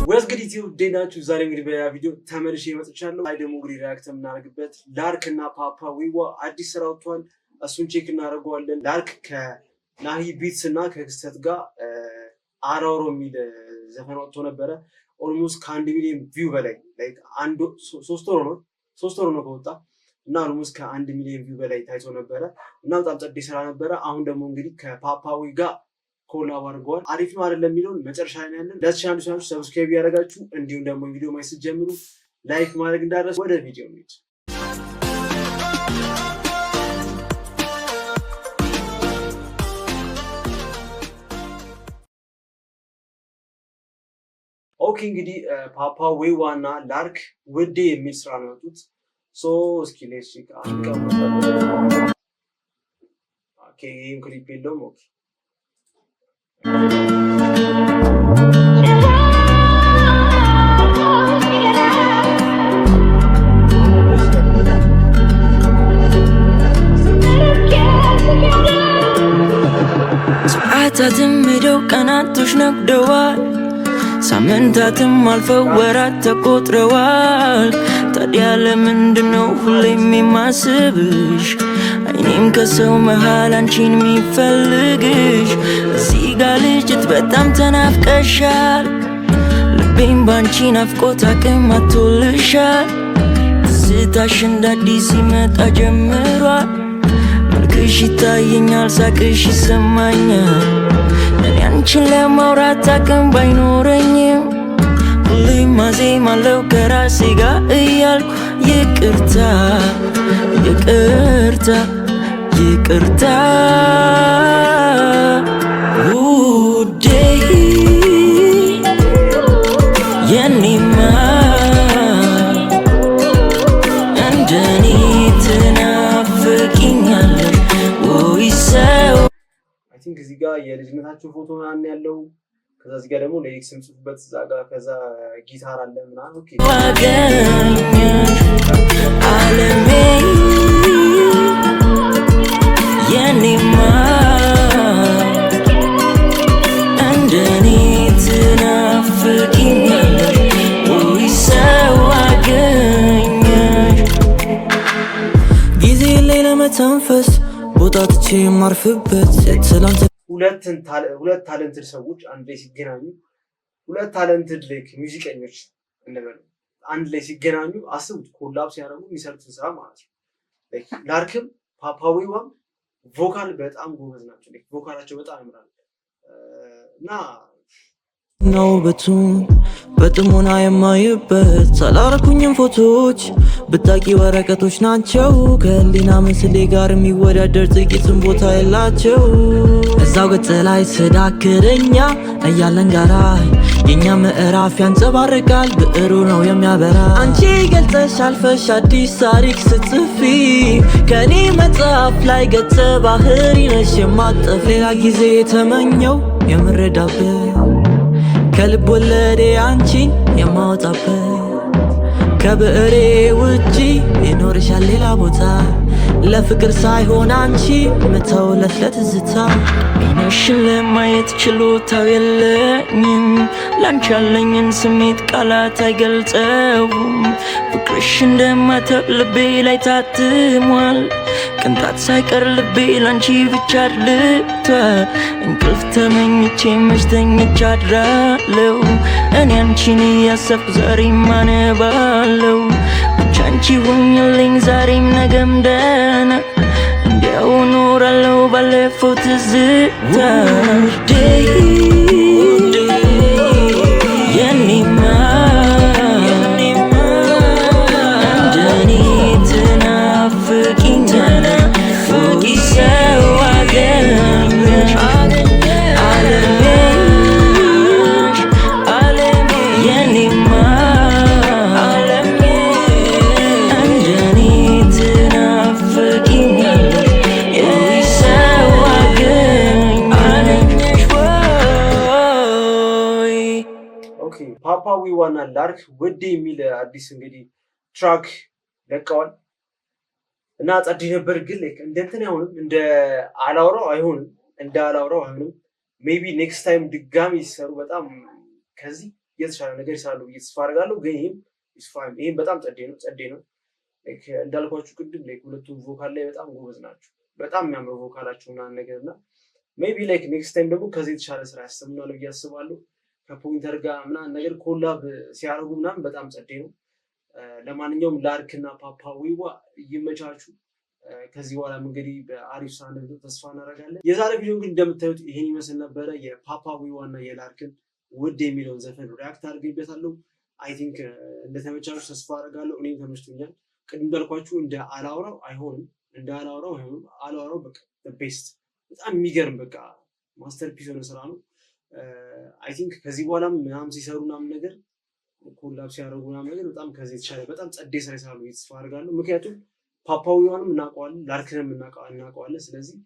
ወስግድ ዩቲዩብ ዴናችሁ ዛሬ እንግዲህ በቪዲዮ ተመልሼ መጥቻለሁ። አይ ደግሞ እንግዲህ ሪአክት የምናደርግበት ላርክ እና ፓፓ ዊዋ አዲስ ስራ ወጥቷል። እሱን ቼክ እናደርገዋለን። ላርክ ከናሂ ቢትስ እና ከክስተት ጋር አራውሮ የሚል ዘፈን ወጥቶ ነበረ። ኦልሞስት ከ1 ሚሊዮን ቪው በላይ አንድ 3 ወር ነው ከወጣ እና ኦልሞስት ከ1 ሚሊዮን ቪው በላይ ታይቶ ነበረ እና በጣም ጸዴ ስራ ነበረ። አሁን ደግሞ እንግዲህ ከፓፓዊ ጋር ኮላብ አድርገዋል። አሪፍ ነው አይደለም የሚለውን መጨረሻ ላይ ያለን ለቻናሉ ሰብስክራይብ ያደረጋችሁ እንዲሁም ደግሞ ቪዲዮ ማየት ስትጀምሩ ላይክ ማድረግ እንዳትረሱ። ወደ ቪዲዮ እንሂድ። ኦኬ እንግዲህ ፓፓ ዊዋ እና ላርክ ውዴ የሚል ስራ ነው ያወጡት። እስኪ ሌትስ ቼክ ኦኬ ይሄን ክሊፕ የለውም። ኦኬ ሰዓታትም ሄደው ቀናቶች ነግደዋል፣ ሳምንታትም አልፈው ወራት ተቆጥረዋል። ታዲያ ለምንድነው ሁሌም የማስብሽ? አይኔም ከሰው መሃል አንቺን የሚፈልግሽ። እዚህ ጋር ልጅት በጣም ተናፍቀሻል፣ ልቤም ባንቺ ናፍቆት አቅም አጥቶልሻል። ትዝታሽ እንደ አዲስ ሲመጣ ጀምሯል፣ መልክሽ ይታየኛል፣ ሳቅሽ ይሰማኛል። እኔ አንቺን ለማውራት አቅም ባይኖረኝም ሁሌም አዜማለሁ ከራሴ ጋር እያልኩ ይቅርታ ይቅርታ ይቅርታ ውዴ የኔማ እንደኔ ትናፍቂኛለሽ ወይ ሰው? አይ ቲንክ እዚህ ጋር የልጅነታችሁ ፎቶ ምናምን ያለው፣ ከዛ እዚህ ጋር ደግሞ ሌሊክስ የምጽፉበት እዛ ጋር ከዛ ጊታር አለ ምናምን። ኦኬ አለሜ የኔማ እንደኔ ትናፍቂኛለሽ ወይ ሰው አገኘሽ? ጊዜ ላይ ለመተንፈስ ቦታ ትቼ የማርፍበት ትላንት ሁለት ታለንትድ ሰዎች አንድ ላይ ሲገናኙ፣ ሁለት ታለንትድ ሙዚቀኞች እንበል አንድ ላይ ሲገናኙ አስቡት፣ ኮላብ ሲያደርጉ የሚሰሩትን ስራ ማለት ነው። ላርክም ፓፓዊዋም ቮካል በጣም ጎበዝ ናቸው። ቮካላቸው በጣም ያምራል እና ነው በቱን በጥሞና የማይበት ሳላረኩኝም ፎቶዎች ብታቂ ወረቀቶች ናቸው። ከህሊና ምስሌ ጋር የሚወዳደር ጥቂትም ቦታ የላቸው። እዛው ገጽ ላይ ስዳክረኛ እያለን ጋራ የኛ ምዕራፍ ያንጸባርቃል፣ ብዕሩ ነው የሚያበራ። አንቺ ገልጸሽ አልፈሽ አዲስ ታሪክ ስትጽፊ ከኔ መጽሐፍ ላይ ገጸ ባህሪ ነሽ የማጠፍ። ሌላ ጊዜ የተመኘው የምረዳበት ከልብ ወለዴ አንቺን የማወጣበት ከብዕሬ ውጪ ይኖርሻል ሌላ ቦታ ለፍቅር ሳይሆን አንቺ መተውለት ለትዝታ። ዓይንሽን ለማየት ችሎታው የለኝም፣ ላንቺ ያለኝን ስሜት ቃላት አይገልጸውም። ፍቅርሽ እንደማተብ ልቤ ላይ ታትሟል፣ ቅንጣት ሳይቀር ልቤ ላንቺ ብቻ አድልቷል። እንቅልፍ ተመኝቼ መች ተኝቼ አድራለሁ፣ እኔ አንቺን እያሰብኩ ዛሬም አነባለሁ። ብቻ አንቺ ሁኝልኝ ዛሬም ነገም ደህና እንዲያው ኖራለሁ ባለፈው ትዝታ። ውዴ የኔማ እንደኔ ትናፍቂኛለሽ ወይ ሰው አገኘሽ? አለሜ የኔማ እንደኔ ትናፍቂኛለሽ ወይ ሰው አገኘሽ ወይ? ኦኬ ፓፓዊዋ እና ላርክ ውዴ የሚል አዲስ እንግዲህ ትራክ ለቀዋል እና ጸዴ ነበር። ግን እንደ እንትን አይሆንም፣ እንደ አላውራው አይሆንም፣ ሜቢ ኔክስት ታይም ድጋሚ ሲሰሩ በጣም ከዚህ የተሻለ ነገር ይሰራሉ ብዬ ተስፋ አደርጋለሁ። ግን ይህም በጣም ጸዴ ነው። እንዳልኳችሁ ቅድም ሁለቱም ቮካል ላይ በጣም ጎበዝ ናቸው። በጣም የሚያምር ቮካላቸው ምናምን ነገር እና ሜይ ቢ ኔክስት ታይም ደግሞ ከዚህ የተሻለ ስራ ያሰሙናል ብዬ አስባለሁ። ከፖይንተር ጋር ምናምን ነገር ኮላብ ሲያደርጉ ምናምን በጣም ጸዴ ነው። ለማንኛውም ላርክ እና ፓፓ ዊዋ ይመቻቹ። ከዚህ በኋላ እንግዲህ በአሪፍ ስራ እንደምትመጡ ተስፋ እናደርጋለን። የዛሬ ቪዲዮ ግን እንደምታዩት ይሄን ይመስል ነበረ። የፓፓ ዊዋ እና የላርክን ውድ የሚለውን ዘፈን ሪያክት አድርጌበታለሁ። አይ ቲንክ እንደተመቻችሁ ተስፋ አደርጋለሁ። እኔም ተመችቶኛል። ቅድም እንዳልኳችሁ እንደ አላውራው አይሆንም፣ አላውራው በቃ ቤስት በጣም የሚገርም በቃ ማስተርፒስ የሆነ ስራ ነው። አይ ቲንክ ከዚህ በኋላም ምናምን ሲሰሩ ምናምን ነገር ኮላብ ሲያደርጉ ምናምን ነገር በጣም ከዚህ የተሻለ በጣም ጸዴ ስራ ይሰራሉ ተስፋ አደርጋለሁ። ምክንያቱም ፓፓዊዋንም እናውቀዋለን፣ ላርክንም እናውቀዋለን። ስለዚህ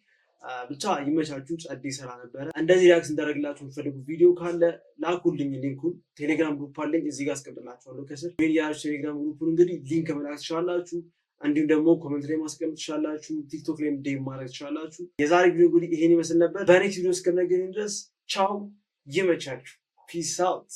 ብቻ ይመቻችሁ፣ ጸዴ ስራ ነበረ። እንደዚህ ሪያክት እንዳደረግላችሁ የምትፈልጉት ቪዲዮ ካለ ላኩልኝ። ሊንኩን ቴሌግራም ግሩፕ አለኝ እዚህ ጋር አስቀምጥላችኋለሁ ከስር። ቴሌግራም ግሩፑን እንግዲህ ሊንክ መላክ ትችላላችሁ። እንዲሁም ደግሞ ኮመንት ላይ ማስቀመጥ ትችላላችሁ። ቲክቶክ ላይ ዴም ማድረግ ትችላላችሁ። የዛሬ ቪዲዮ እንግዲህ ይሄን ይመስል ነበር። በኔክስት ቪዲዮ እስከምንገናኝ ድረስ ቻው፣ ይመቻችሁ። ፒስ አውት።